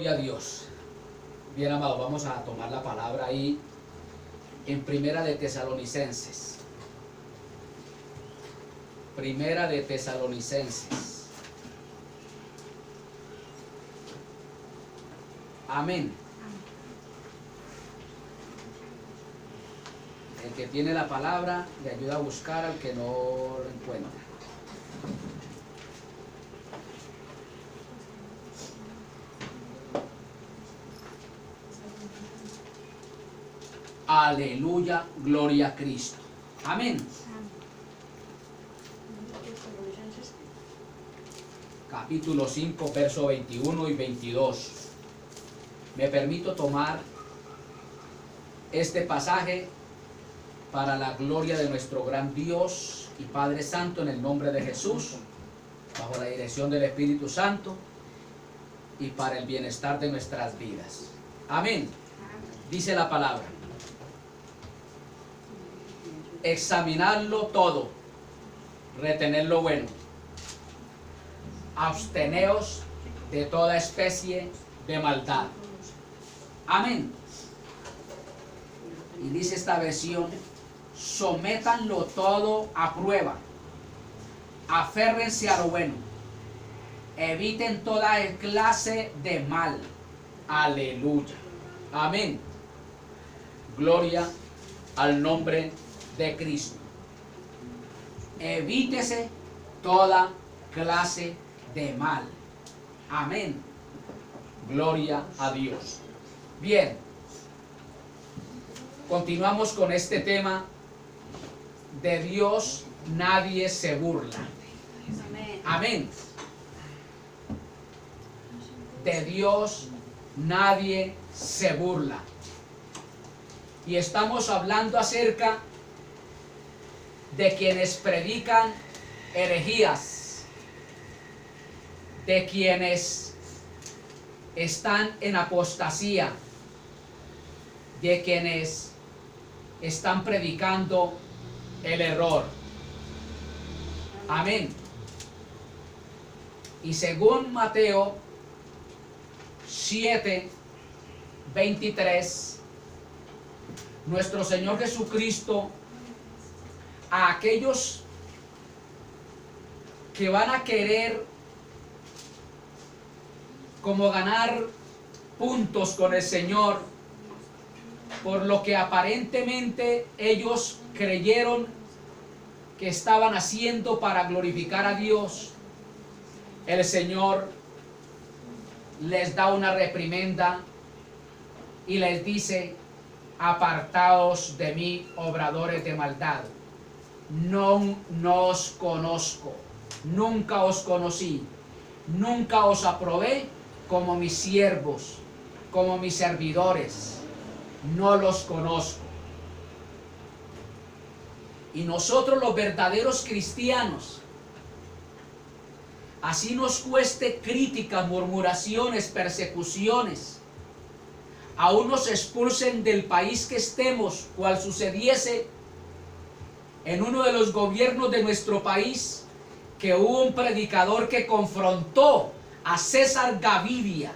Gloria a Dios. Bien, amados, vamos a tomar la palabra ahí en Primera de Tesalonicenses. Primera de Tesalonicenses. Amén. El que tiene la palabra le ayuda a buscar al que no lo encuentra. Aleluya, gloria a Cristo. Amén. Capítulo 5, verso 21 y 22. Me permito tomar este pasaje para la gloria de nuestro gran Dios y Padre Santo, en el nombre de Jesús, bajo la dirección del Espíritu Santo y para el bienestar de nuestras vidas. Amén. Dice la palabra: examinarlo todo, retener lo bueno, absteneos de toda especie de maldad. Amén. Y dice esta versión: sométanlo todo a prueba, aférrense a lo bueno, eviten toda clase de mal. Aleluya. Amén. Gloria al nombre de Cristo. Evítese toda clase de mal. Amén. Gloria a Dios. Bien, continuamos con este tema. De Dios nadie se burla. Amén. De Dios nadie se burla. Y estamos hablando acerca de quienes predican herejías, de quienes están en apostasía, de quienes están predicando el error. Amén. Y según Mateo 7:23, nuestro Señor Jesucristo, a aquellos que van a querer como ganar puntos con el Señor, por lo que aparentemente ellos creyeron que estaban haciendo para glorificar a Dios, el Señor les da una reprimenda y les dice: apartaos de mí, obradores de maldad, no os conozco, nunca os conocí, nunca os aprobé como mis siervos, como mis servidores, no los conozco. Y nosotros, los verdaderos cristianos, así nos cueste críticas, murmuraciones, persecuciones, aún nos expulsen del país que estemos, cual sucediese en uno de los gobiernos de nuestro país, que hubo un predicador que confrontó a César Gaviria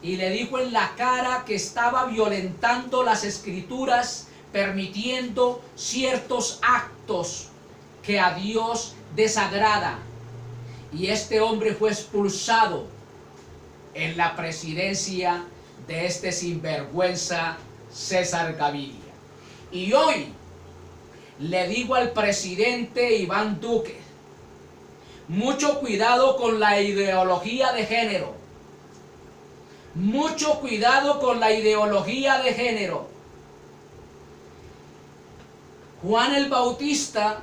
y le dijo en la cara que estaba violentando las escrituras, permitiendo ciertos actos que a Dios desagrada, y este hombre fue expulsado en la presidencia de este sinvergüenza César Gaviria. Y hoy le digo al presidente Iván Duque: mucho cuidado con la ideología de género, mucho cuidado con la ideología de género. Juan el Bautista,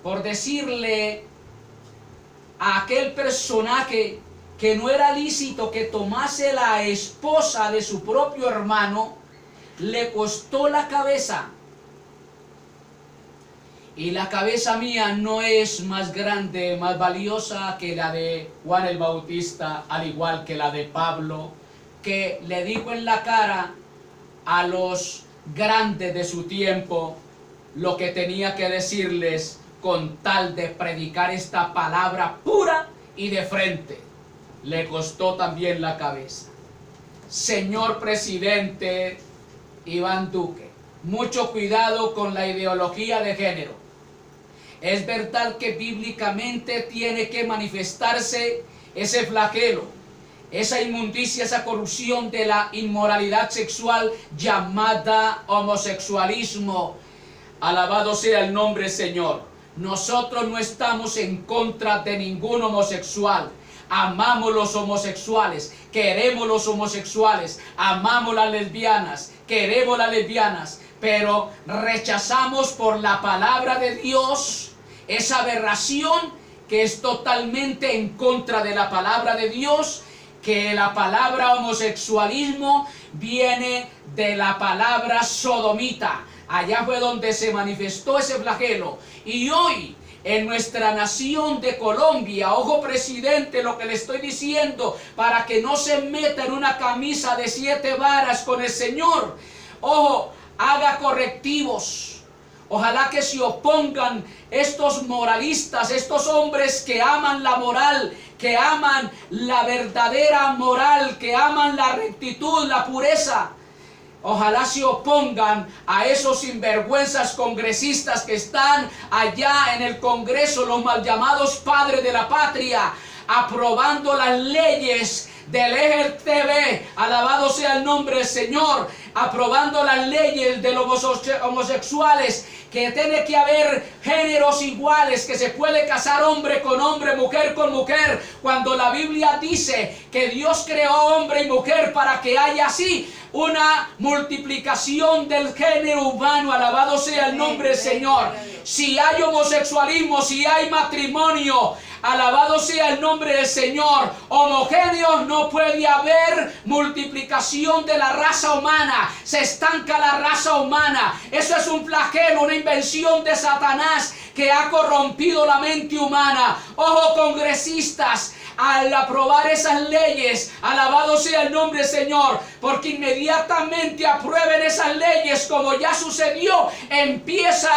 por decirle a aquel personaje que no era lícito que tomase la esposa de su propio hermano, le costó la cabeza. Y la cabeza mía no es más grande, más valiosa que la de Juan el Bautista, al igual que la de Pablo, que le dijo en la cara a los grandes de su tiempo lo que tenía que decirles con tal de predicar esta palabra pura y de frente. le costó también la cabeza. Señor presidente Iván Duque, mucho cuidado con la ideología de género. Es verdad que bíblicamente tiene que manifestarse ese flagelo, esa inmundicia, esa corrupción de la inmoralidad sexual llamada homosexualismo. Alabado sea el nombre del Señor. Nosotros no estamos en contra de ningún homosexual. Amamos los homosexuales, queremos los homosexuales, amamos las lesbianas, queremos las lesbianas, pero rechazamos por la palabra de Dios esa aberración que es totalmente en contra de la palabra de Dios, que la palabra homosexualismo viene de la palabra sodomita. Allá fue donde se manifestó ese flagelo. Y hoy, en nuestra nación de Colombia, ojo presidente, lo que le estoy diciendo, para que no se meta en una camisa de 7 varas con el Señor, ojo, haga correctivos. Ojalá que se opongan estos moralistas, estos hombres que aman la moral, que aman la verdadera moral, que aman la rectitud, la pureza. Ojalá se opongan a esos sinvergüenzas congresistas que están allá en el Congreso, los mal llamados padres de la patria, aprobando las leyes del LGTB, alabado sea el nombre del Señor, aprobando las leyes de los homosexuales, que tiene que haber géneros iguales, que se puede casar hombre con hombre, mujer con mujer, cuando la Biblia dice que Dios creó hombre y mujer para que haya así una multiplicación del género humano. Alabado sea el nombre del Señor. Si hay homosexualismo, si hay matrimonio, alabado sea el nombre del Señor, homogéneos, no puede haber multiplicación de la raza humana. Se estanca la raza humana. Eso es un flagelo, una invención de Satanás que ha corrompido la mente humana. Ojo, congresistas, al aprobar esas leyes, alabado sea el nombre del Señor, porque inmediatamente aprueben esas leyes, como ya sucedió, empieza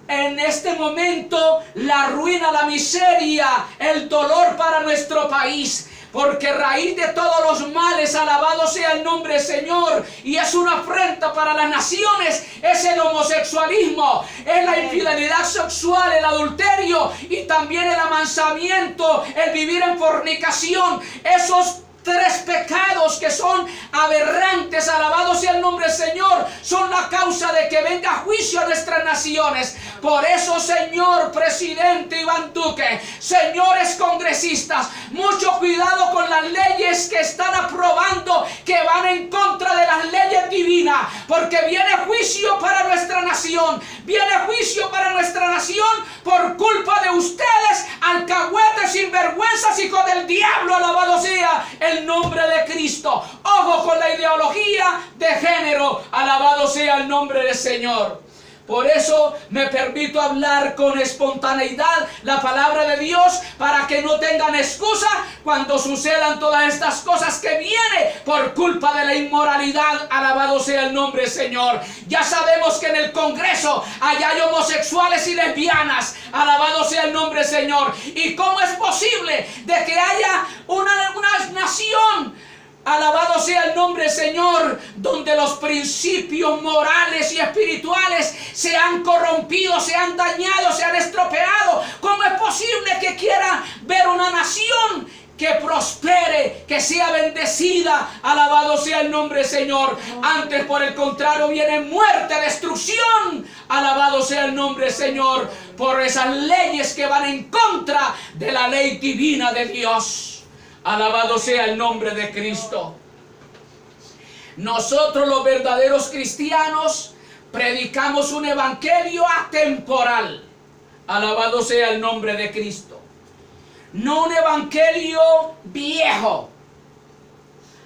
en este momento la ruina, la miseria, el dolor para nuestro país. Porque raíz de todos los males, alabado sea el nombre del Señor, y es una afrenta para las naciones, es el homosexualismo, es la infidelidad sexual, el adulterio y también el amansamiento, el vivir en fornicación. Esos 3 pecados que son aberrantes, alabado sea el nombre del Señor, son la causa de que venga juicio a nuestras naciones. Por eso, señor presidente Iván Duque, señores congresistas, mucho cuidado con las leyes que están aprobando, que van en contra de las leyes divinas, porque viene juicio para nuestra nación, viene juicio para nuestra nación por culpa de ustedes, alcahuetes, sinvergüenzas, hijos del diablo, alabado sea el nombre de Cristo. Ojo con la ideología de género, alabado sea el nombre del Señor. Por eso me permito hablar con espontaneidad la palabra de Dios, para que no tengan excusa cuando sucedan todas estas cosas que vienen por culpa de la inmoralidad. Alabado sea el nombre del Señor. Ya sabemos que en el Congreso allá hay homosexuales y lesbianas. Alabado sea el nombre del Señor. ¿Y cómo es posible de que haya una nación, alabado sea el nombre del Señor, donde los principios morales y espirituales se han corrompido, se han dañado, se han estropeado? ¿Cómo es posible que quiera ver una nación que prospere, que sea bendecida? Alabado sea el nombre del Señor. Antes, por el contrario, viene muerte, destrucción. Alabado sea el nombre del Señor, por esas leyes que van en contra de la ley divina de Dios. Alabado sea el nombre de Cristo. Nosotros, los verdaderos cristianos, predicamos un evangelio atemporal. Alabado sea el nombre de Cristo. No un evangelio viejo,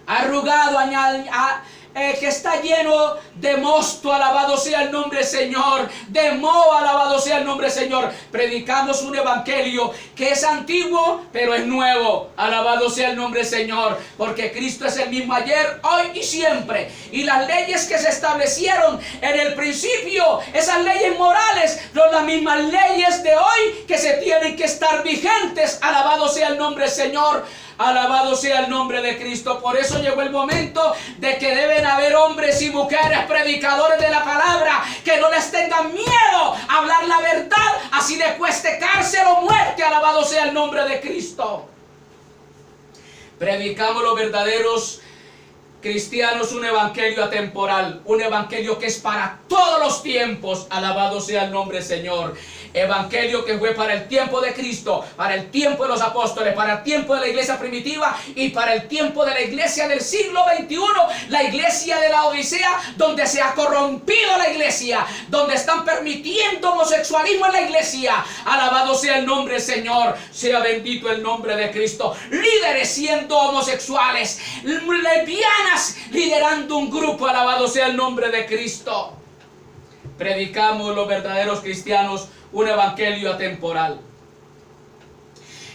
arrugado, que está lleno de mosto, alabado sea el nombre del Señor, de moho, alabado sea el nombre del Señor. Predicamos un evangelio que es antiguo, pero es nuevo, alabado sea el nombre del Señor, porque Cristo es el mismo ayer, hoy y siempre. Y las leyes que se establecieron en el principio, esas leyes morales, son las mismas leyes de hoy que se tienen que estar vigentes, alabado sea el nombre del Señor. Alabado sea el nombre de Cristo. Por eso llegó el momento de que deben haber hombres y mujeres predicadores de la palabra, que no les tengan miedo a hablar la verdad, así le cueste cárcel o muerte. Alabado sea el nombre de Cristo. Predicamos los verdaderos cristianos un evangelio atemporal, un evangelio que es para todos los tiempos. Alabado sea el nombre del Señor. Evangelio que fue para el tiempo de Cristo, para el tiempo de los apóstoles, para el tiempo de la iglesia primitiva y para el tiempo de la iglesia del siglo XXI, la iglesia de la Odisea, donde se ha corrompido la iglesia, donde están permitiendo homosexualismo en la iglesia. Alabado sea el nombre del Señor, sea bendito el nombre de Cristo. Líderes siendo homosexuales, lesbianas liderando un grupo, alabado sea el nombre de Cristo. Predicamos los verdaderos cristianos un evangelio atemporal.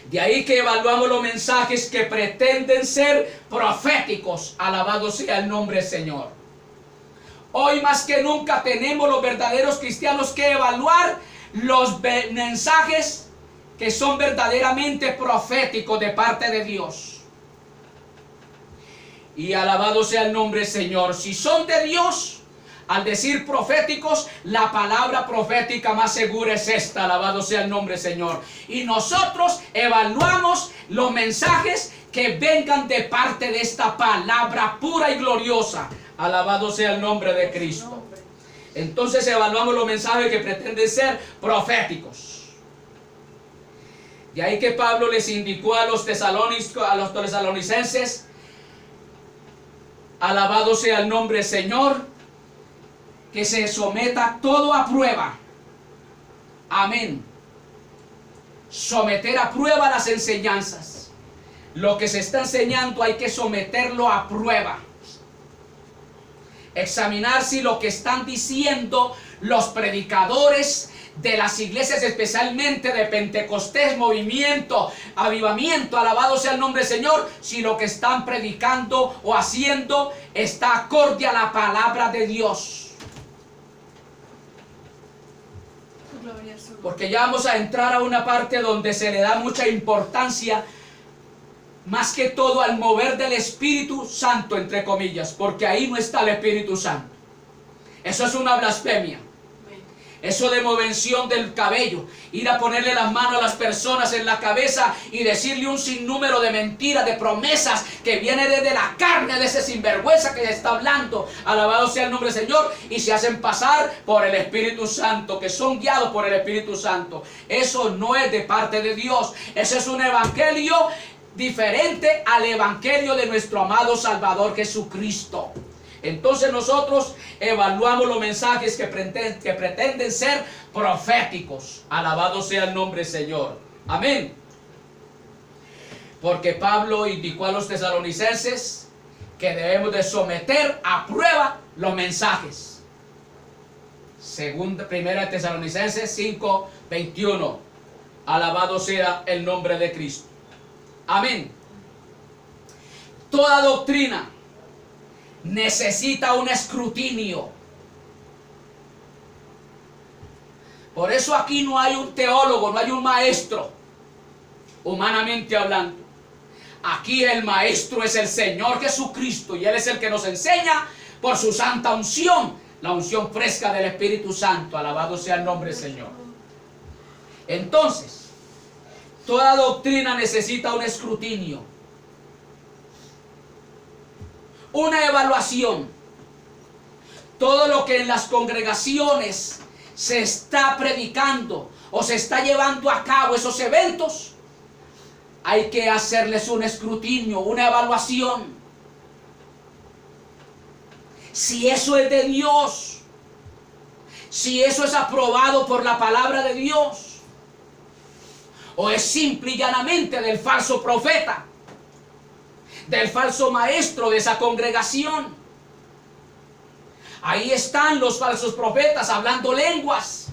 De ahí que evaluamos los mensajes que pretenden ser proféticos. Alabado sea el nombre del Señor. Hoy más que nunca tenemos los verdaderos cristianos que evaluar los mensajes que son verdaderamente proféticos de parte de Dios. Y alabado sea el nombre del Señor. Si son de Dios, al decir proféticos, la palabra profética más segura es esta. Alabado sea el nombre del Señor. Y nosotros evaluamos los mensajes que vengan de parte de esta palabra pura y gloriosa. Alabado sea el nombre de Cristo. Entonces evaluamos los mensajes que pretenden ser proféticos. De ahí que Pablo les indicó a los tesalonicenses, alabado sea el nombre del Señor, que se someta todo a prueba. Amén. Someter a prueba las enseñanzas. Lo que se está enseñando hay que someterlo a prueba. Examinar si lo que están diciendo los predicadores de las iglesias, especialmente de Pentecostés, movimiento, avivamiento, alabado sea el nombre del Señor, si lo que están predicando o haciendo está acorde a la palabra de Dios. Porque ya vamos a entrar a una parte donde se le da mucha importancia, más que todo al mover del Espíritu Santo, entre comillas, porque ahí no está el Espíritu Santo. Eso es una blasfemia. Eso de movención del cabello, ir a ponerle las manos a las personas en la cabeza y decirle un sinnúmero de mentiras, de promesas que viene desde la carne de ese sinvergüenza que está hablando. Alabado sea el nombre del Señor. Y se hacen pasar por el Espíritu Santo, que son guiados por el Espíritu Santo. Eso no es de parte de Dios. Ese es un evangelio diferente al evangelio de nuestro amado Salvador Jesucristo. Entonces nosotros evaluamos los mensajes que pretenden ser proféticos. Alabado sea el nombre del Señor. Amén. Porque Pablo indicó a los tesalonicenses que debemos de someter a prueba los mensajes. Según Primera Tesalonicenses 5:21. Alabado sea el nombre de Cristo. Amén. Toda doctrina necesita un escrutinio. Por eso aquí no hay un teólogo, no hay un maestro, humanamente hablando. Aquí el maestro es el Señor Jesucristo, y Él es el que nos enseña por su santa unción, la unción fresca del Espíritu Santo. Alabado sea el nombre del Señor. Entonces, toda doctrina necesita un escrutinio, una evaluación. Todo lo que en las congregaciones se está predicando o se está llevando a cabo, esos eventos, hay que hacerles un escrutinio, una evaluación. Si eso es de Dios, si eso es aprobado por la palabra de Dios, o es simple y llanamente del falso profeta, del falso maestro de esa congregación. Ahí están los falsos profetas hablando lenguas.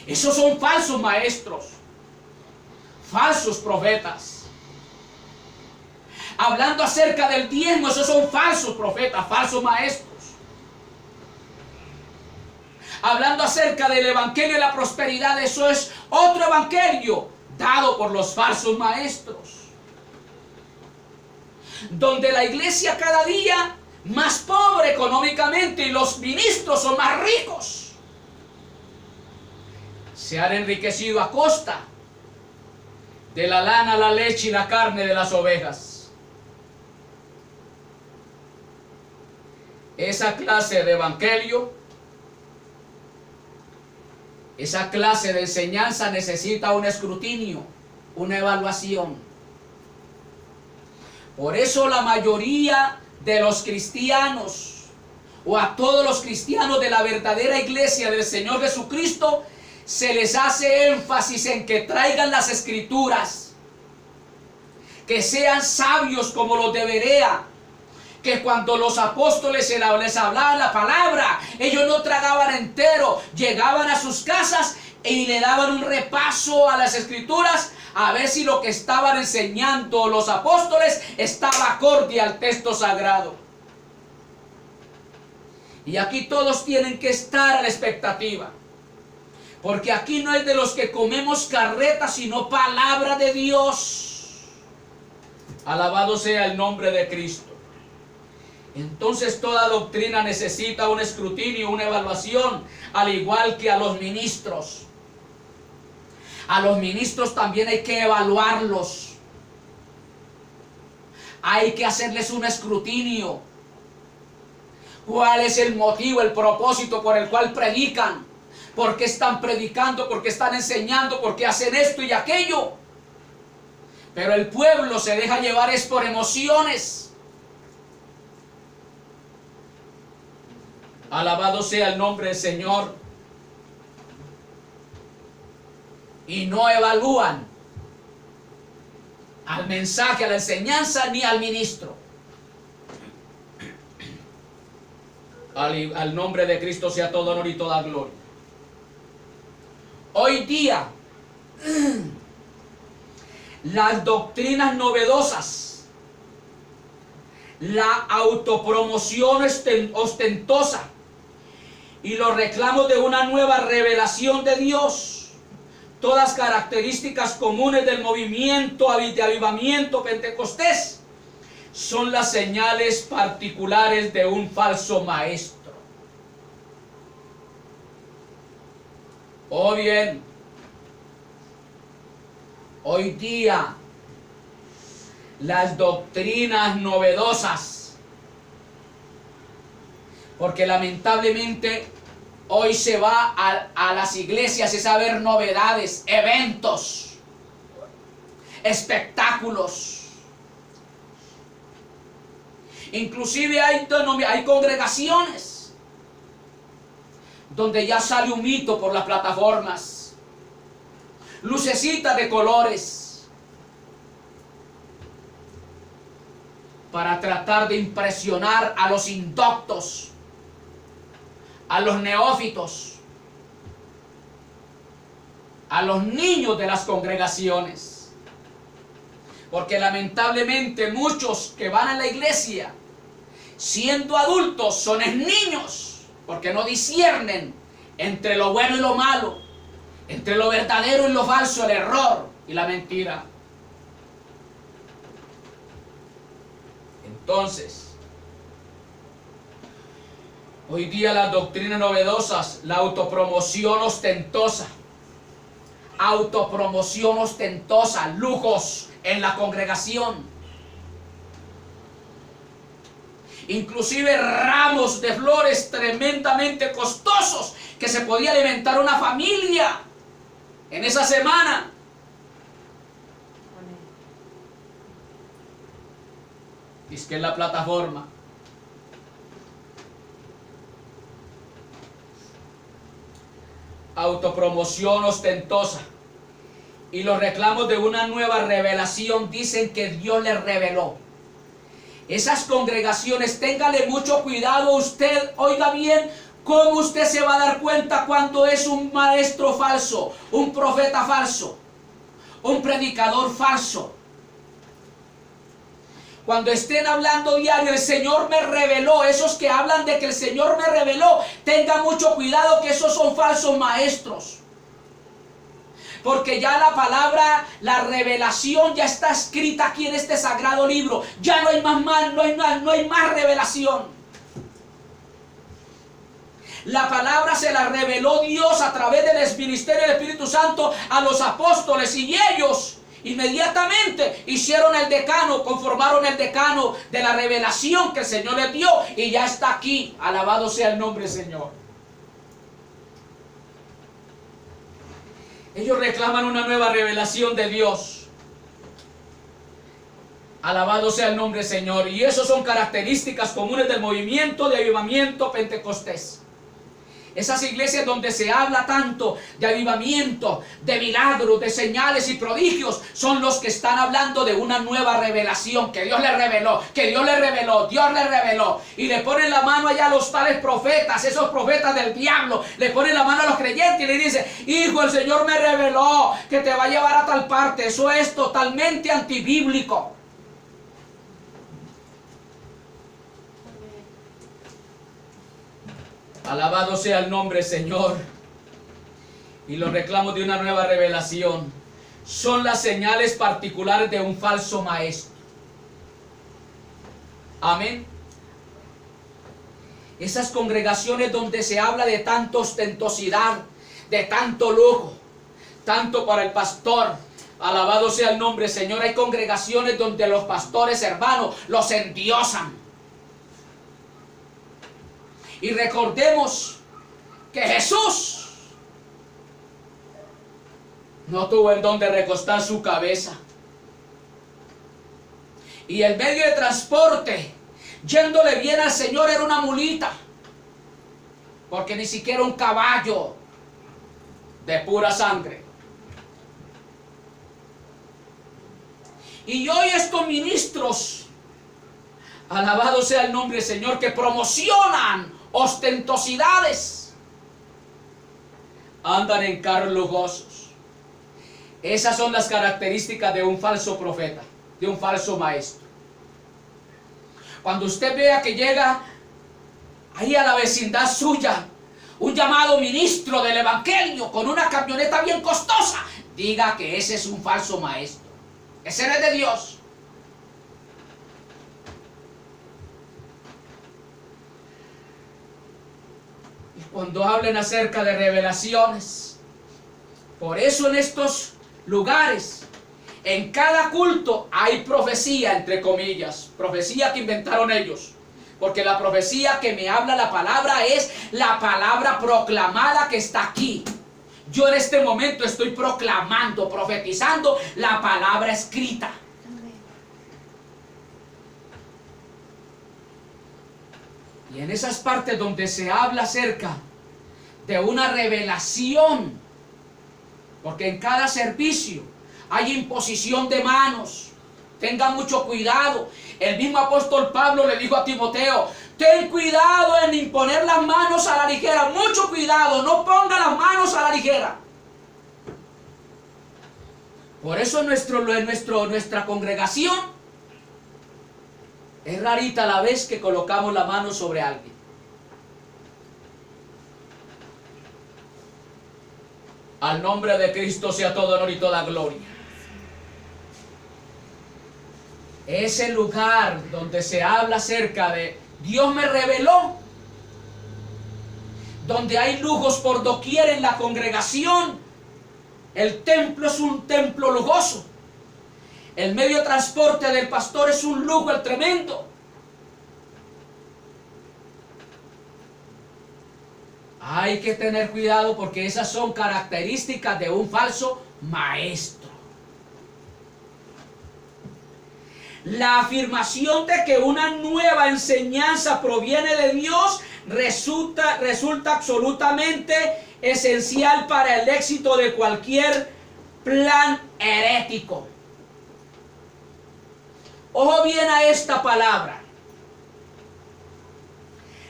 Esos son falsos maestros, falsos profetas. Hablando acerca del diezmo, esos son falsos profetas, falsos maestros. Hablando acerca del evangelio de la prosperidad, eso es otro evangelio dado por los falsos maestros. Donde la iglesia cada día más pobre económicamente y los ministros son más ricos. Se han enriquecido a costa de la lana, la leche y la carne de las ovejas. Esa clase de evangelio, esa clase de enseñanza necesita un escrutinio, una evaluación. Por eso la mayoría de los cristianos, o a todos los cristianos de la verdadera iglesia del Señor Jesucristo, se les hace énfasis en que traigan las escrituras, que sean sabios como los de Berea, que cuando los apóstoles les hablaban la palabra, ellos no tragaban entero, llegaban a sus casas y le daban un repaso a las escrituras a ver si lo que estaban enseñando los apóstoles estaba acorde al texto sagrado. Y aquí todos tienen que estar a la expectativa, porque aquí no es de los que comemos carreta, sino palabra de Dios. Alabado sea el nombre de Cristo. Entonces toda doctrina necesita un escrutinio, una evaluación, al igual que a los ministros. A los ministros también hay que evaluarlos. Hay que hacerles un escrutinio. ¿Cuál es el motivo, el propósito por el cual predican? ¿Por qué están predicando? ¿Por qué están enseñando? ¿Por qué hacen esto y aquello? Pero el pueblo se deja llevar es por emociones. Alabado sea el nombre del Señor. Y no evalúan al mensaje, a la enseñanza, ni al ministro. Al nombre de Cristo sea todo honor y toda gloria. Hoy día, las doctrinas novedosas, la autopromoción ostentosa y los reclamos de una nueva revelación de Dios, todas características comunes del movimiento de avivamiento pentecostés, son las señales particulares de un falso maestro. O bien, hoy día, las doctrinas novedosas, porque lamentablemente hoy se va a las iglesias es a ver novedades, eventos, espectáculos. Inclusive hay congregaciones donde ya sale un mito por las plataformas, lucecitas de colores, para tratar de impresionar a los indoctos, a los neófitos, a los niños de las congregaciones. Porque lamentablemente muchos que van a la iglesia siendo adultos son niños, porque no disciernen entre lo bueno y lo malo, entre lo verdadero y lo falso, el error y la mentira. Entonces, hoy día las doctrinas novedosas, la autopromoción ostentosa, lujos en la congregación, inclusive ramos de flores tremendamente costosos que se podía alimentar una familia en esa semana. Dice que es la plataforma. Autopromoción ostentosa y los reclamos de una nueva revelación dicen que Dios les reveló. Esas congregaciones, téngale mucho cuidado usted, oiga bien, cómo usted se va a dar cuenta cuando es un maestro falso, un profeta falso, un predicador falso. Cuando estén hablando diario, el Señor me reveló, esos que hablan de que el Señor me reveló, tenga mucho cuidado que esos son falsos maestros. Porque ya la palabra, la revelación ya está escrita aquí en este sagrado libro. Ya no hay no hay más revelación. La palabra se la reveló Dios a través del ministerio del Espíritu Santo a los apóstoles, y ellos inmediatamente hicieron el decano, conformaron el decano de la revelación que el Señor les dio, y ya está aquí. Alabado sea el nombre del Señor. Ellos reclaman una nueva revelación de Dios. Alabado sea el nombre del Señor. Y eso son características comunes del movimiento de avivamiento pentecostés. Esas iglesias donde se habla tanto de avivamiento, de milagros, de señales y prodigios, son los que están hablando de una nueva revelación que Dios les reveló, que Dios les reveló, Dios les reveló. Y le ponen la mano allá a los tales profetas, esos profetas del diablo, le ponen la mano a los creyentes y le dicen: hijo, el Señor me reveló que te va a llevar a tal parte. Eso es totalmente antibíblico. Alabado sea el nombre, Señor. Y los reclamos de una nueva revelación son las señales particulares de un falso maestro. Amén. Esas congregaciones donde se habla de tanta ostentosidad, de tanto lujo, tanto para el pastor. Alabado sea el nombre, Señor. Hay congregaciones donde los pastores, hermanos, los endiosan. Y recordemos que Jesús no tuvo en dónde recostar su cabeza. Y el medio de transporte, yéndole bien al Señor, era una mulita. Porque ni siquiera un caballo de pura sangre. Y hoy estos ministros, alabado sea el nombre del Señor, que promocionan ostentosidades, andan en carros lujosos. Esas son las características de un falso profeta, de un falso maestro. Cuando usted vea que llega ahí a la vecindad suya un llamado ministro del evangelio con una camioneta bien costosa, diga que ese es un falso maestro, ese no es de Dios. Cuando hablen acerca de revelaciones, por eso en estos lugares, en cada culto hay profecía, entre comillas, profecía que inventaron ellos, porque la profecía que me habla la palabra es la palabra proclamada que está aquí. Yo en este momento estoy proclamando, profetizando la palabra escrita. Y en esas partes donde se habla acerca de una revelación, porque en cada servicio hay imposición de manos, tengan mucho cuidado. El mismo apóstol Pablo le dijo a Timoteo: ten cuidado en imponer las manos a la ligera, mucho cuidado, no ponga las manos a la ligera. Por eso nuestra congregación es rarita la vez que colocamos la mano sobre alguien. Al nombre de Cristo sea todo honor y toda gloria. Ese lugar donde se habla acerca de Dios me reveló, donde hay lujos por doquier en la congregación. El templo es un templo lujoso. El medio de transporte del pastor es un lujo el tremendo. Hay que tener cuidado porque esas son características de un falso maestro. La afirmación de que una nueva enseñanza proviene de Dios resulta absolutamente esencial para el éxito de cualquier plan herético. Ojo bien a esta palabra.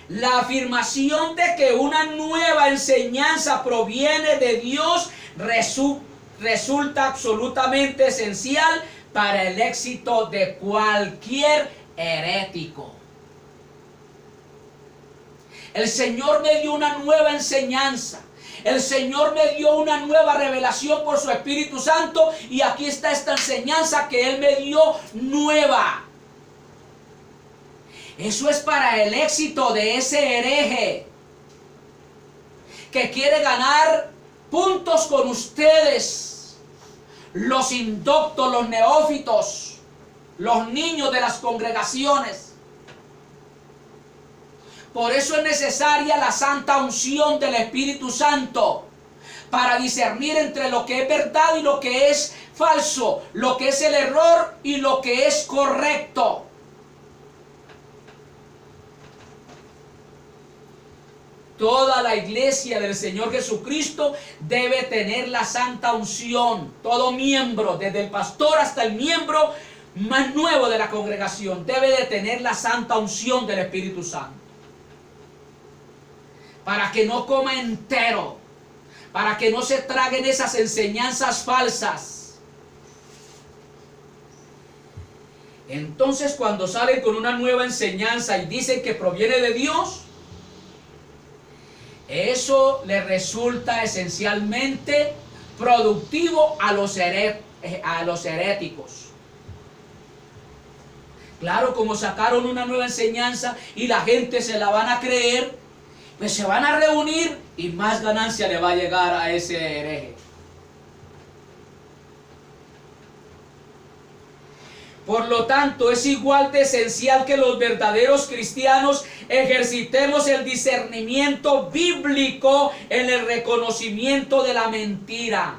La afirmación de que una nueva enseñanza proviene de Dios resulta absolutamente esencial para el éxito de cualquier herético. El Señor me dio una nueva enseñanza. El Señor me dio una nueva revelación por su Espíritu Santo, y aquí está esta enseñanza que Él me dio nueva. Eso es para el éxito de ese hereje que quiere ganar puntos con ustedes, los indoctos, los neófitos, los niños de las congregaciones. Por eso es necesaria la santa unción del Espíritu Santo para discernir entre lo que es verdad y lo que es falso, lo que es el error y lo que es correcto. Toda la iglesia del Señor Jesucristo debe tener la santa unción. Todo miembro, desde el pastor hasta el miembro más nuevo de la congregación, debe de tener la santa unción del Espíritu Santo. Para que no coma entero, para que no se traguen esas enseñanzas falsas. Entonces, cuando salen con una nueva enseñanza y dicen que proviene de Dios, eso le resulta esencialmente productivo a los heréticos. Claro, como sacaron una nueva enseñanza y la gente se la van a creer, pues se van a reunir y más ganancia le va a llegar a ese hereje. Por lo tanto, es igual de esencial que los verdaderos cristianos ejercitemos el discernimiento bíblico en el reconocimiento de la mentira.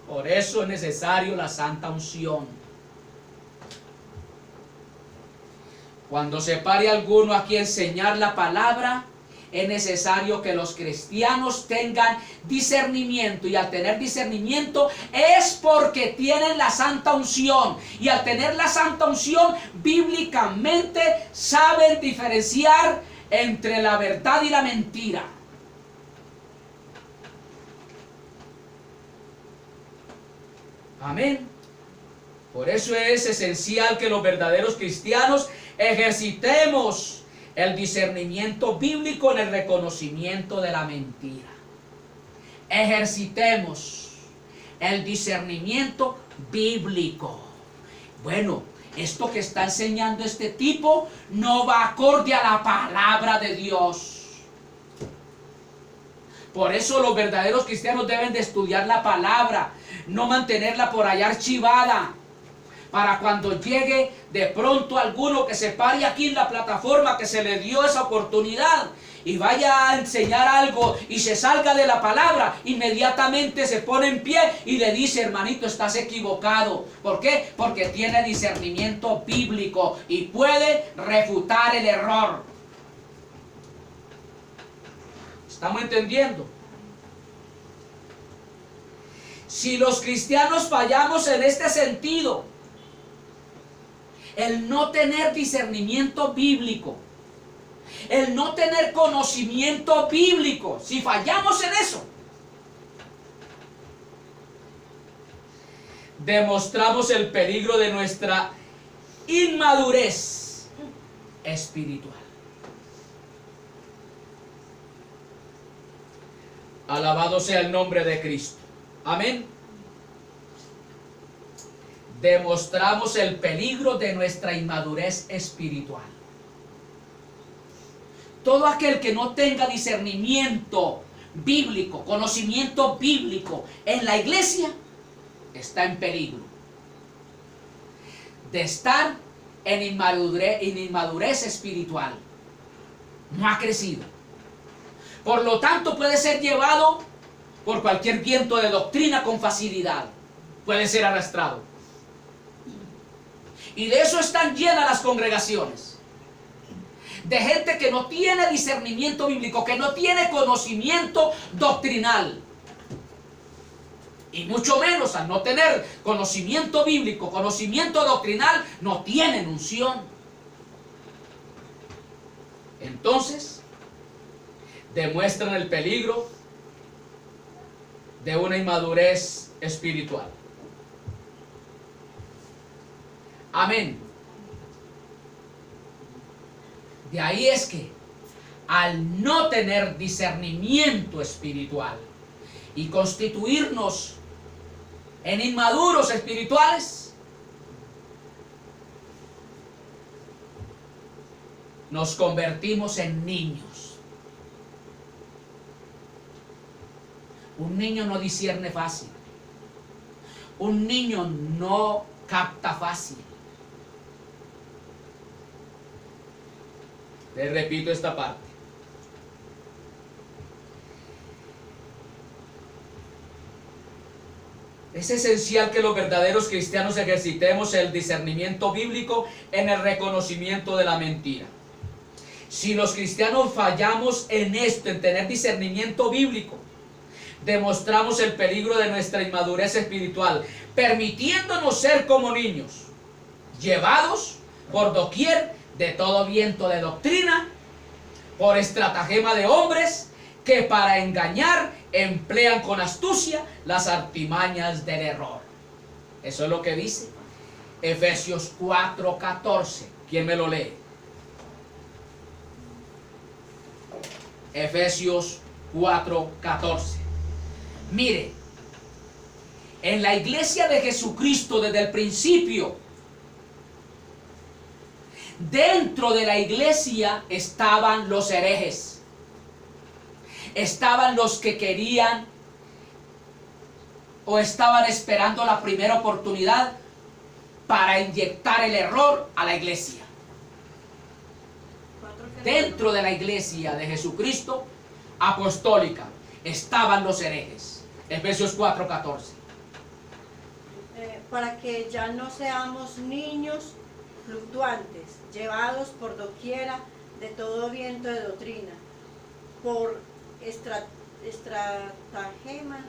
Por eso es necesario la santa unción. Cuando se pare alguno aquí a enseñar la palabra, es necesario que los cristianos tengan discernimiento, y al tener discernimiento es porque tienen la santa unción, y al tener la santa unción bíblicamente saben diferenciar entre la verdad y la mentira. Amén. Por eso es esencial que los verdaderos cristianos ejercitemos el discernimiento bíblico en el reconocimiento de la mentira. Ejercitemos el discernimiento bíblico. Bueno, esto que está enseñando este tipo no va acorde a la palabra de Dios. Por eso los verdaderos cristianos deben de estudiar la palabra, no mantenerla por allá archivada, para cuando llegue de pronto alguno que se pare aquí en la plataforma, que se le dio esa oportunidad, y vaya a enseñar algo y se salga de la palabra, inmediatamente se pone en pie y le dice: hermanito, estás equivocado. ¿Por qué? Porque tiene discernimiento bíblico y puede refutar el error. ¿Estamos entendiendo? Si los cristianos fallamos en este sentido, el no tener discernimiento bíblico, el no tener conocimiento bíblico, si fallamos en eso, demostramos el peligro de nuestra inmadurez espiritual. Alabado sea el nombre de Cristo. Amén. Demostramos el peligro de nuestra inmadurez espiritual. Todo aquel que no tenga discernimiento bíblico, conocimiento bíblico en la iglesia, está en peligro de estar en inmadurez espiritual. No ha crecido. Por lo tanto, puede ser llevado por cualquier viento de doctrina con facilidad. Puede ser arrastrado. Y de eso están llenas las congregaciones. De gente que no tiene discernimiento bíblico, que no tiene conocimiento doctrinal. Y mucho menos al no tener conocimiento bíblico, conocimiento doctrinal, no tienen unción. Entonces, demuestran el peligro de una inmadurez espiritual. Amén. De ahí es que al no tener discernimiento espiritual y constituirnos en inmaduros espirituales, nos convertimos en niños. Un niño no discierne fácil. Un niño no capta fácil. Les repito esta parte. Es esencial que los verdaderos cristianos ejercitemos el discernimiento bíblico en el reconocimiento de la mentira. Si los cristianos fallamos en esto, en tener discernimiento bíblico, demostramos el peligro de nuestra inmadurez espiritual, permitiéndonos ser como niños, llevados por doquier de todo viento de doctrina, por estratagema de hombres que para engañar emplean con astucia las artimañas del error. Eso es lo que dice Efesios 4:14. ¿Quién me lo lee? Efesios 4:14. Mire, en la iglesia de Jesucristo desde el principio, dentro de la iglesia estaban los herejes, estaban los que querían o estaban esperando la primera oportunidad para inyectar el error a la iglesia. Dentro de la iglesia de Jesucristo apostólica estaban los herejes. Efesios 4:14. Para que ya no seamos niños fluctuantes, llevados por doquiera de todo viento de doctrina, por estratagema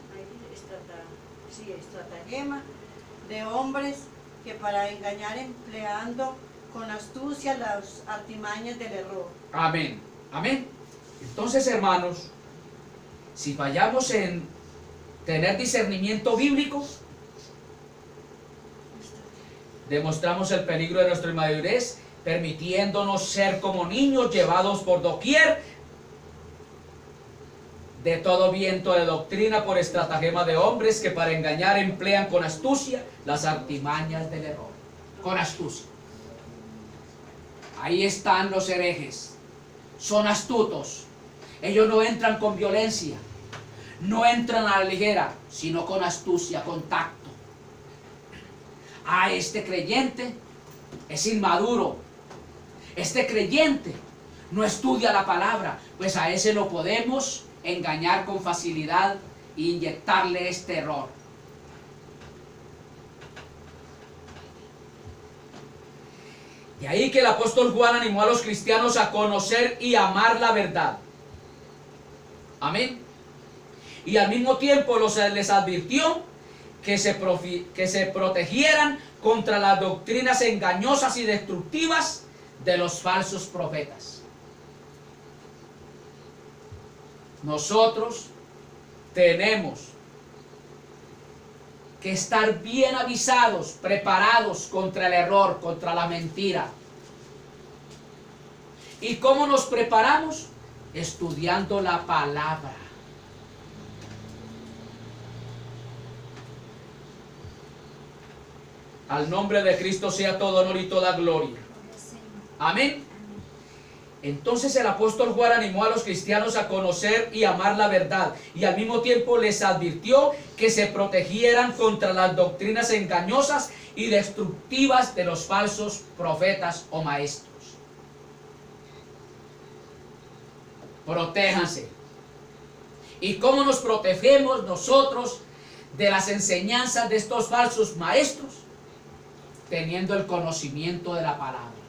de hombres que para engañar empleando con astucia las artimañas del error. Amén. Amén. Entonces, hermanos, si fallamos en tener discernimiento bíblico, demostramos el peligro de nuestra inmadurez, permitiéndonos ser como niños llevados por doquier de todo viento de doctrina, por estratagema de hombres que para engañar emplean con astucia las artimañas del error. Con astucia. Ahí están los herejes. Son astutos. Ellos no entran con violencia, no entran a la ligera, sino con astucia, con tacto. Ah, este creyente es inmaduro. Este creyente no estudia la palabra. Pues a ese lo podemos engañar con facilidad e inyectarle este error. De ahí que el apóstol Juan animó a los cristianos a conocer y amar la verdad. Amén. Y al mismo tiempo les advirtió que se protegieran contra las doctrinas engañosas y destructivas de los falsos profetas. Nosotros tenemos que estar bien avisados, preparados contra el error, contra la mentira. ¿Y cómo nos preparamos? Estudiando la palabra. Al nombre de Cristo sea todo honor y toda gloria. Amén. Entonces el apóstol Juan animó a los cristianos a conocer y amar la verdad, y al mismo tiempo les advirtió que se protegieran contra las doctrinas engañosas y destructivas de los falsos profetas o maestros. Protéjanse. ¿Y cómo nos protegemos nosotros de las enseñanzas de estos falsos maestros? Teniendo el conocimiento de la palabra.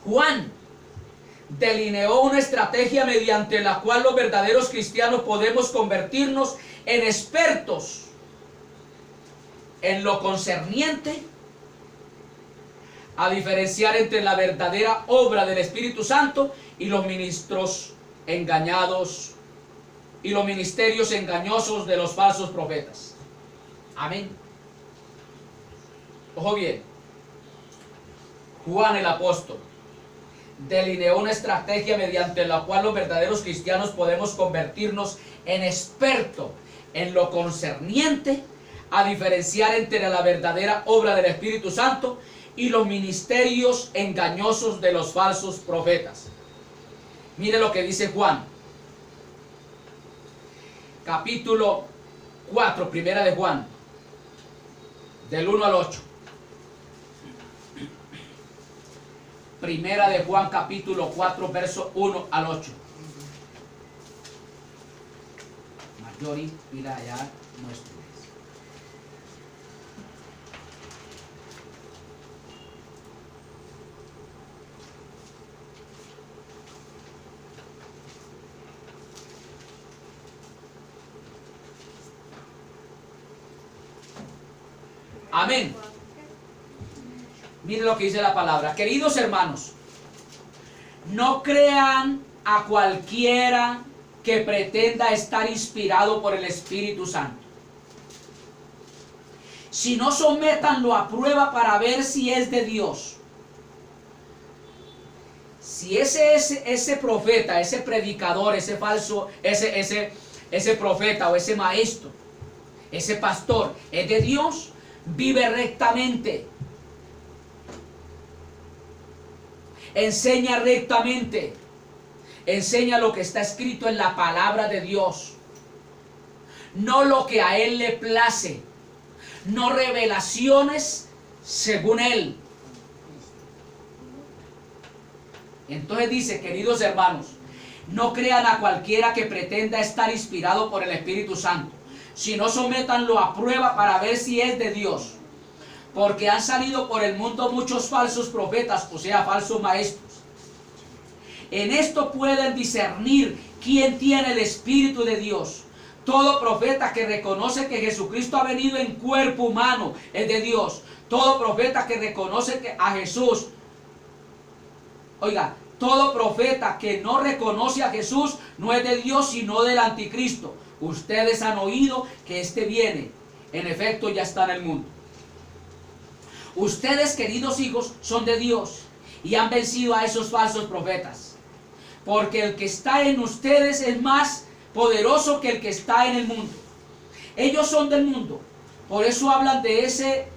Juan delineó una estrategia mediante la cual los verdaderos cristianos podemos convertirnos en expertos en lo concerniente a diferenciar entre la verdadera obra del Espíritu Santo y los ministros engañados y los ministerios engañosos de los falsos profetas. Amén. Ojo bien, Juan el apóstol delineó una estrategia mediante la cual los verdaderos cristianos podemos convertirnos en expertos en lo concerniente a diferenciar entre la verdadera obra del Espíritu Santo y los ministerios engañosos de los falsos profetas. Mire lo que dice Juan, capítulo 4, primera de Juan, del 1 al 8. Primera de Juan, capítulo 4, verso 1 al 8. Mayori, mira allá nuestro. Amén. Miren lo que dice la palabra. Queridos hermanos, no crean a cualquiera que pretenda estar inspirado por el Espíritu Santo, sino sométanlo a prueba para ver si es de Dios. Si ese profeta, ese predicador, ese falso, ese profeta o ese maestro, ese pastor es de Dios, vive rectamente, enseña rectamente, enseña lo que está escrito en la palabra de Dios, no lo que a él le place, no revelaciones según él. Entonces dice, queridos hermanos, no crean a cualquiera que pretenda estar inspirado por el Espíritu Santo, sino sométanlo a prueba para ver si es de Dios. Porque han salido por el mundo muchos falsos profetas, o sea, falsos maestros. En esto pueden discernir quién tiene el Espíritu de Dios. Todo profeta que reconoce que Jesucristo ha venido en cuerpo humano es de Dios. Todo profeta que reconoce que a Jesús, oiga, todo profeta que no reconoce a Jesús no es de Dios sino del anticristo. Ustedes han oído que éste viene. En efecto, ya está en el mundo. Ustedes, queridos hijos, son de Dios y han vencido a esos falsos profetas. Porque el que está en ustedes es más poderoso que el que está en el mundo. Ellos son del mundo. Por eso hablan de ese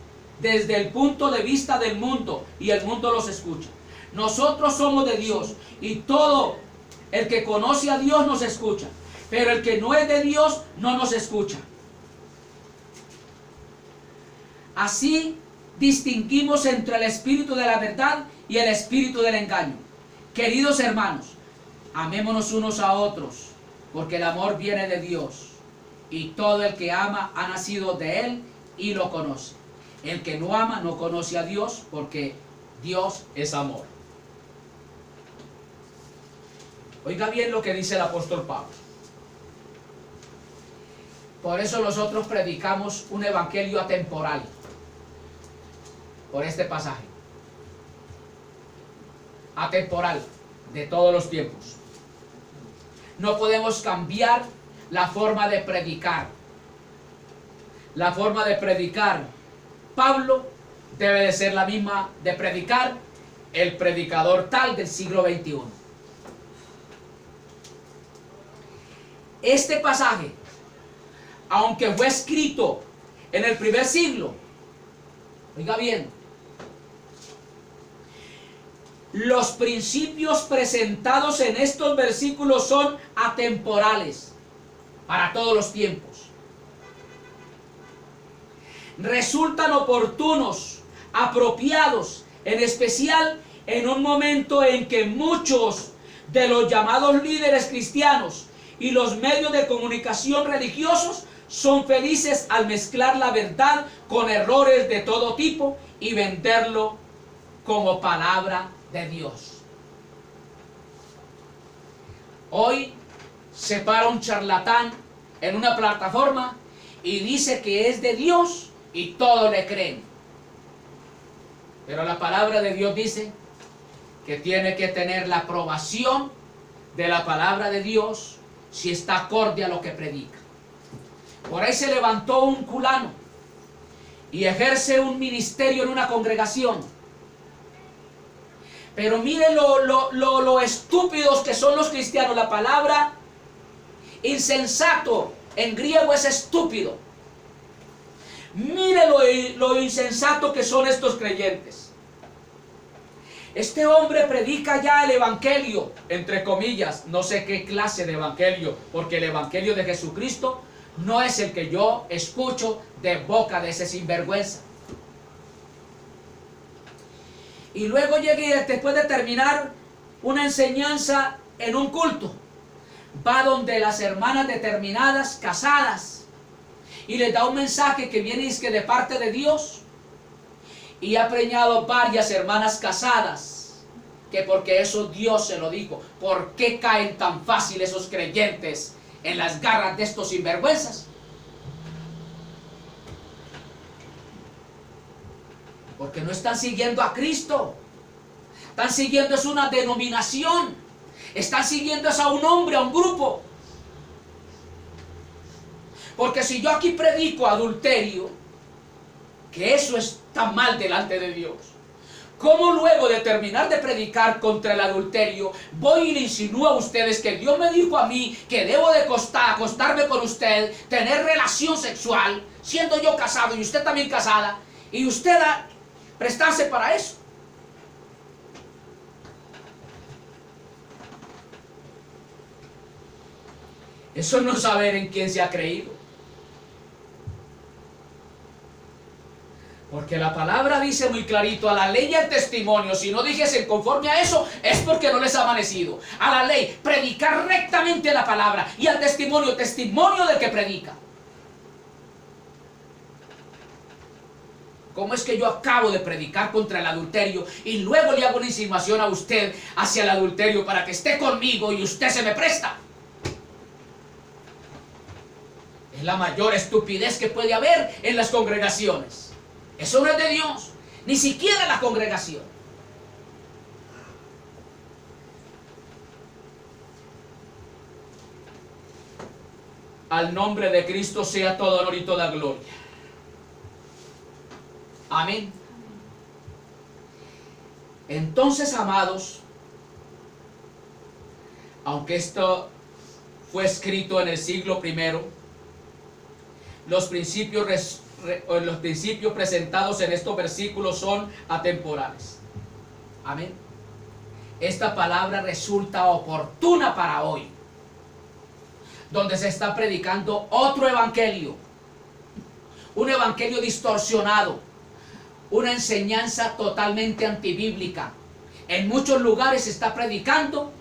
desde el punto de vista del mundo y el mundo los escucha. Nosotros somos de Dios y todo el que conoce a Dios nos escucha. Pero el que no es de Dios no nos escucha. Así distinguimos entre el espíritu de la verdad y el espíritu del engaño. Queridos hermanos, amémonos unos a otros, porque el amor viene de Dios, y todo el que ama ha nacido de Él y lo conoce. El que no ama no conoce a Dios, porque Dios es amor. Oiga bien lo que dice el apóstol Pablo. Por eso nosotros predicamos un evangelio atemporal, por este pasaje. Atemporal, de todos los tiempos. No podemos cambiar la forma de predicar. La forma de predicar Pablo debe de ser la misma de predicar el predicador tal del siglo XXI. Este pasaje, aunque fue escrito en el primer siglo, oiga bien, los principios presentados en estos versículos son atemporales para todos los tiempos. Resultan oportunos, apropiados, en especial en un momento en que muchos de los llamados líderes cristianos y los medios de comunicación religiosos son felices al mezclar la verdad con errores de todo tipo y venderlo como palabra de Dios. Hoy se para un charlatán en una plataforma y dice que es de Dios y todos le creen. Pero la palabra de Dios dice que tiene que tener la aprobación de la palabra de Dios si está acorde a lo que predica. Por ahí se levantó un culano y ejerce un ministerio en una congregación. Pero mire lo estúpidos que son los cristianos. La palabra insensato en griego es estúpido. Mire lo insensato que son estos creyentes. Este hombre predica ya el evangelio, entre comillas, no sé qué clase de evangelio, porque el evangelio de Jesucristo no es el que yo escucho de boca de ese sinvergüenza. Y luego llegué, después de terminar una enseñanza en un culto, va donde las hermanas determinadas, casadas, y les da un mensaje que viene de parte de Dios, y ha preñado varias hermanas casadas, que porque eso Dios se lo dijo. ¿Por qué caen tan fácil esos creyentes en las garras de estos sinvergüenzas? Porque no están siguiendo a Cristo. Están siguiendo es una denominación. Están siguiendo es a un hombre, a un grupo. Porque si yo aquí predico adulterio, que eso está mal delante de Dios, ¿cómo luego de terminar de predicar contra el adulterio, voy y le insinúo a ustedes que Dios me dijo a mí que debo de acostarme con usted, tener relación sexual, siendo yo casado y usted también casada, y usted prestarse para eso? Eso no es saber en quién se ha creído. Porque la palabra dice muy clarito: a la ley y al testimonio. Si no dijesen conforme a eso, es porque no les ha amanecido. A la ley, predicar rectamente la palabra, y al testimonio, testimonio del que predica. ¿Cómo es que yo acabo de predicar contra el adulterio y luego le hago una insinuación a usted hacia el adulterio para que esté conmigo y usted se me presta? Es la mayor estupidez que puede haber en las congregaciones. Eso no es de Dios, ni siquiera la congregación. Al nombre de Cristo sea todo honor y toda gloria. Amén. Entonces, amados, aunque esto fue escrito en el siglo I, los principios presentados en estos versículos son atemporales. Amén. Esta palabra resulta oportuna para hoy, donde se está predicando otro evangelio, un evangelio distorsionado, una enseñanza totalmente antibíblica. En muchos lugares se está predicando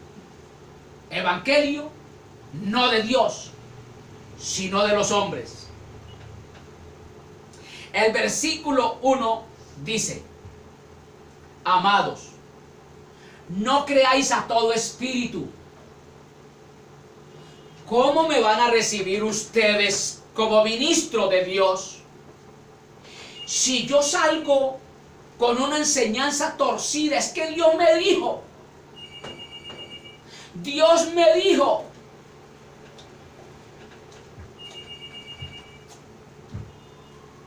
evangelio no de Dios, sino de los hombres. El versículo 1 dice: amados, no creáis a todo espíritu. ¿Cómo me van a recibir ustedes como ministro de Dios si yo salgo con una enseñanza torcida? Es que Dios me dijo. Dios me dijo.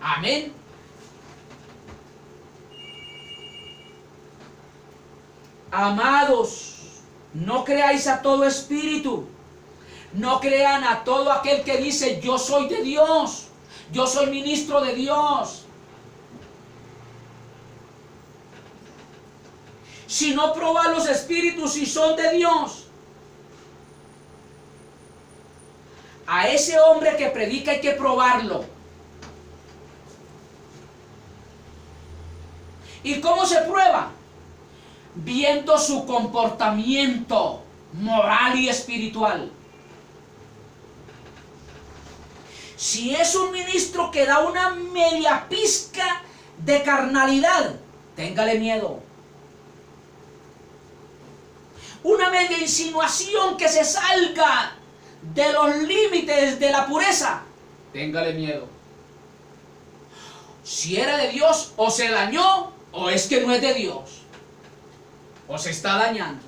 Amén. Amados, no creáis a todo espíritu. No crean a todo aquel que dice: yo soy de Dios, yo soy ministro de Dios. Si no probad los espíritus si son de Dios. A ese hombre que predica hay que probarlo. ¿Y cómo se prueba? Viendo su comportamiento moral y espiritual. Si es un ministro que da una media pizca de carnalidad, téngale miedo. una media insinuación que se salga de los límites de la pureza, téngale miedo. Si era de Dios, o se dañó, o es que no es de Dios, o se está dañando.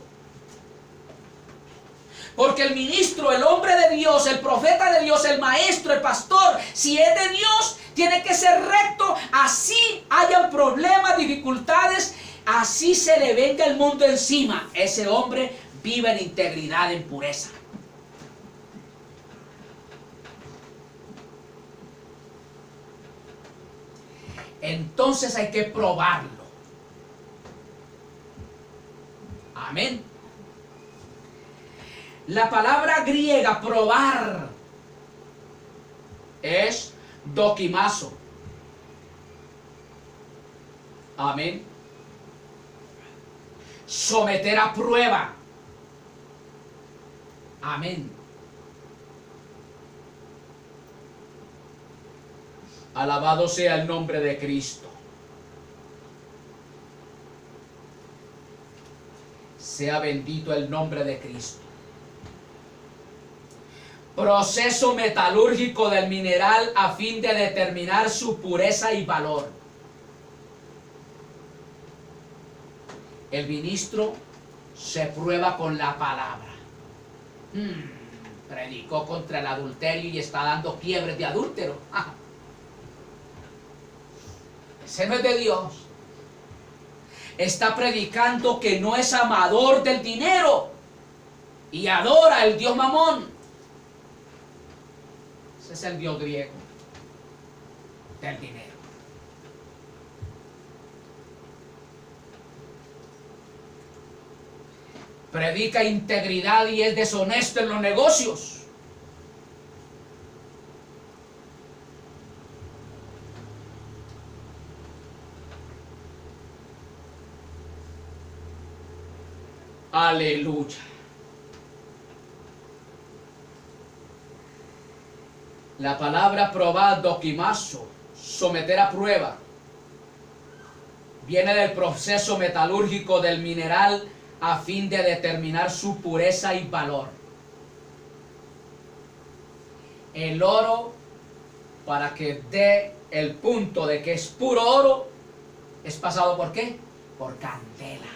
Porque el ministro, el hombre de Dios, el profeta de Dios, el maestro, el pastor, si es de Dios, tiene que ser recto, así hayan problemas, dificultades, así se le venga el mundo encima. Ese hombre vive en integridad, en pureza. Entonces hay que probarlo. Amén. La palabra griega probar es dokimazo. Amén. Someter a prueba. Amén. Alabado sea el nombre de Cristo. Sea bendito el nombre de Cristo. Proceso metalúrgico del mineral a fin de determinar su pureza y valor. El ministro se prueba con la palabra. Predicó contra el adulterio y está dando quiebres de adúltero. Ese no es de Dios. Está predicando que no es amador del dinero y adora al Dios Mamón. Ese es el Dios griego del dinero. Predica integridad y es deshonesto en los negocios. Aleluya. La palabra probar, dokimazo, someter a prueba, viene del proceso metalúrgico del mineral a fin de determinar su pureza y valor. El oro, para que dé el punto de que es puro oro, es pasado ¿por qué? Por candela.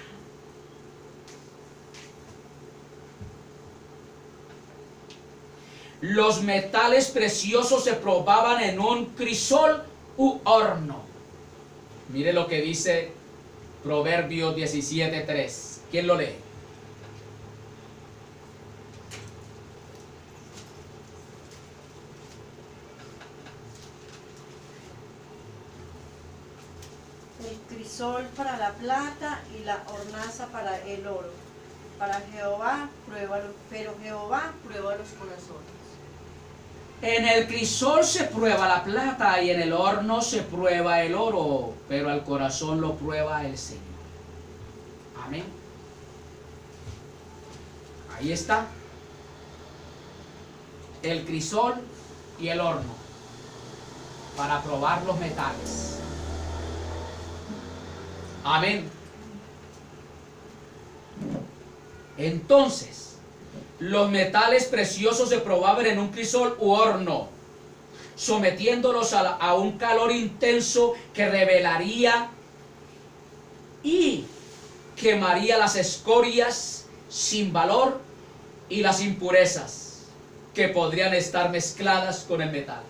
Los metales preciosos se probaban en un crisol u horno. Mire lo que dice Proverbios 17:3. ¿Quién lo lee? El crisol para la plata y la hornaza para el oro. Para Jehová, pruébalo, pero Jehová prueba los corazones. En el crisol se prueba la plata y en el horno se prueba el oro, pero al corazón lo prueba el Señor. Amén. Ahí está. El crisol y el horno para probar los metales. Amén. Entonces, los metales preciosos se probaban en un crisol u horno, sometiéndolos a un calor intenso que revelaría y quemaría las escorias sin valor y las impurezas que podrían estar mezcladas con el metal.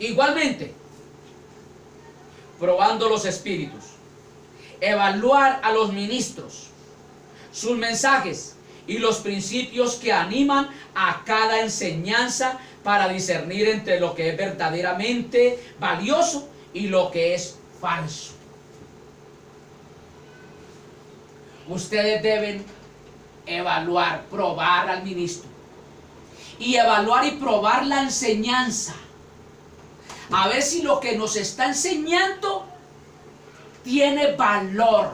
Igualmente, probando los espíritus, evaluar a los ministros, sus mensajes y los principios que animan a cada enseñanza para discernir entre lo que es verdaderamente valioso y lo que es falso. Ustedes deben evaluar, probar al ministro y evaluar y probar la enseñanza, a ver si lo que nos está enseñando tiene valor,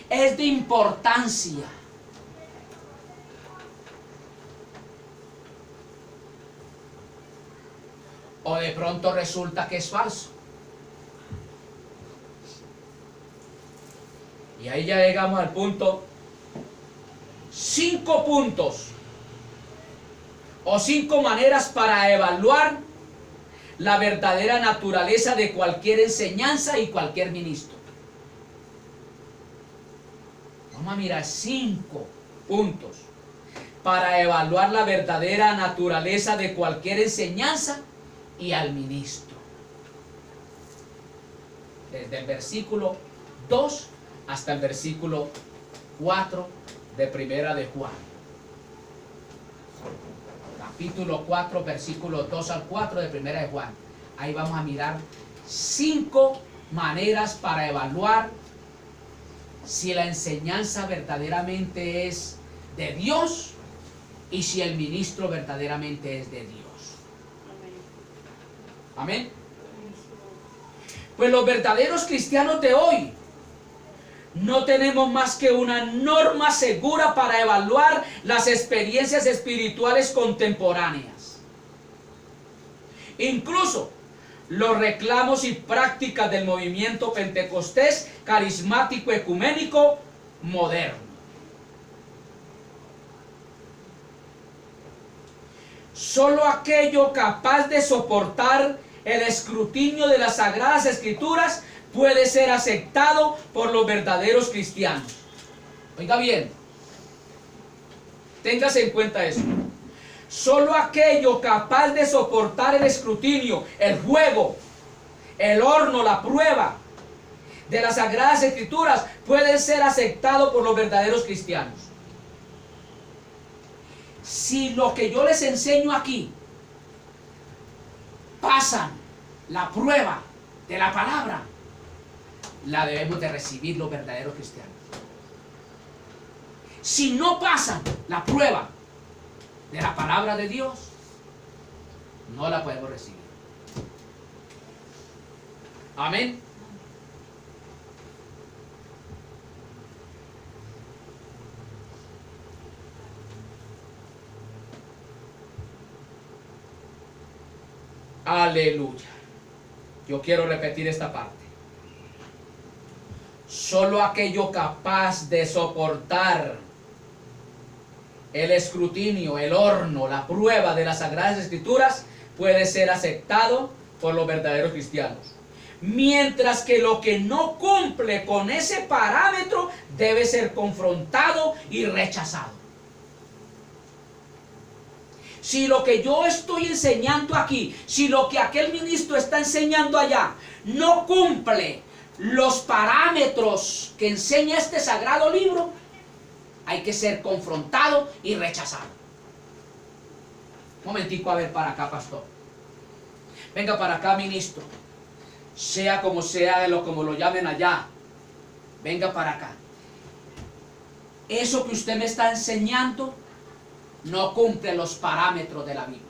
es de importancia. O de pronto resulta que es falso. Y ahí ya llegamos al punto, 5 puntos o 5 maneras para evaluar la verdadera naturaleza de cualquier enseñanza y cualquier ministro. Vamos a mirar 5 puntos para evaluar la verdadera naturaleza de cualquier enseñanza y al ministro. Desde el versículo 2 hasta el versículo 4 de Primera de Juan. Capítulo 4, versículos 2 al 4 de Primera de Juan. Ahí vamos a mirar 5 maneras para evaluar si la enseñanza verdaderamente es de Dios y si el ministro verdaderamente es de Dios. Amén. Pues los verdaderos cristianos de hoy no tenemos más que una norma segura para evaluar las experiencias espirituales contemporáneas. Incluso los reclamos y prácticas del movimiento pentecostés carismático ecuménico moderno. Solo aquello capaz de soportar el escrutinio de las Sagradas Escrituras puede ser aceptado por los verdaderos cristianos. Oiga bien, téngase en cuenta eso. Solo aquello capaz de soportar el escrutinio, el fuego, el horno, la prueba de las Sagradas Escrituras puede ser aceptado por los verdaderos cristianos. Si lo que yo les enseño aquí pasan la prueba de la palabra, la debemos de recibir los verdaderos cristianos. Si no pasan la prueba de la palabra de Dios, no la podemos recibir. Amén. Aleluya. Yo quiero repetir esta parte. Solo aquello capaz de soportar el escrutinio, el horno, la prueba de las Sagradas Escrituras puede ser aceptado por los verdaderos cristianos. Mientras que lo que no cumple con ese parámetro debe ser confrontado y rechazado. Si lo que yo estoy enseñando aquí, si lo que aquel ministro está enseñando allá no cumple los parámetros que enseña este sagrado libro, hay que ser confrontado y rechazado. Un momentico, a ver, para acá, pastor. Venga para acá, ministro. Sea como sea, como lo llamen allá. Venga para acá. Eso que usted me está enseñando no cumple los parámetros de la Biblia.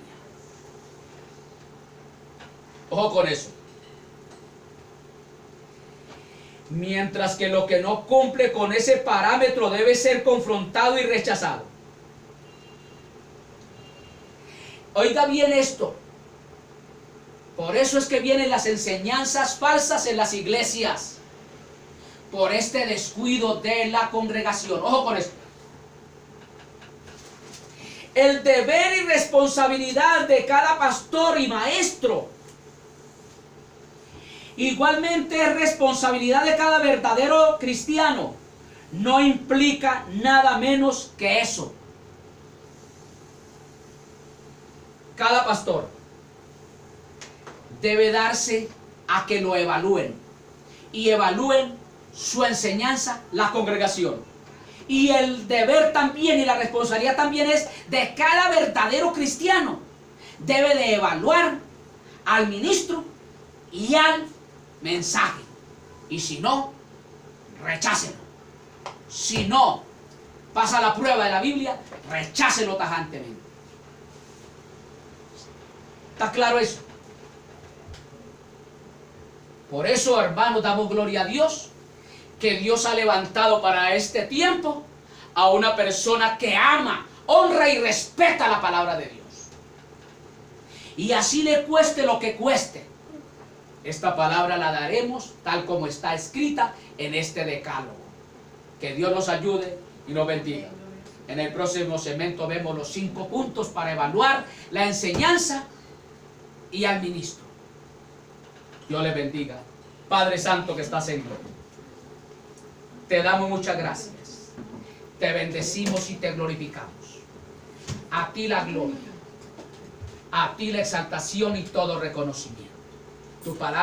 Ojo con eso. Mientras que lo que no cumple con ese parámetro debe ser confrontado y rechazado. Oiga bien esto. Por eso es que vienen las enseñanzas falsas en las iglesias. Por este descuido de la congregación. Ojo con esto. El deber y responsabilidad de cada pastor y maestro, igualmente es responsabilidad de cada verdadero cristiano, no implica nada menos que eso. Cada pastor debe darse a que lo evalúen y evalúen su enseñanza, la congregación. Y el deber también y la responsabilidad también es de cada verdadero cristiano. Debe de evaluar al ministro y al mensaje. Y si no, rechácelo. Si no pasa la prueba de la Biblia, rechácelo tajantemente. ¿Está claro eso? Por eso, hermanos, damos gloria a Dios, que Dios ha levantado para este tiempo a una persona que ama, honra y respeta la palabra de Dios. Y así le cueste lo que cueste, esta palabra la daremos tal como está escrita en este decálogo. Que Dios nos ayude y nos bendiga. En el próximo segmento vemos los 5 puntos para evaluar la enseñanza y al ministro. Dios les bendiga. Padre Santo que estás en gloria, te damos muchas gracias. Te bendecimos y te glorificamos. A ti la gloria, a ti la exaltación y todo reconocimiento. Tu palabra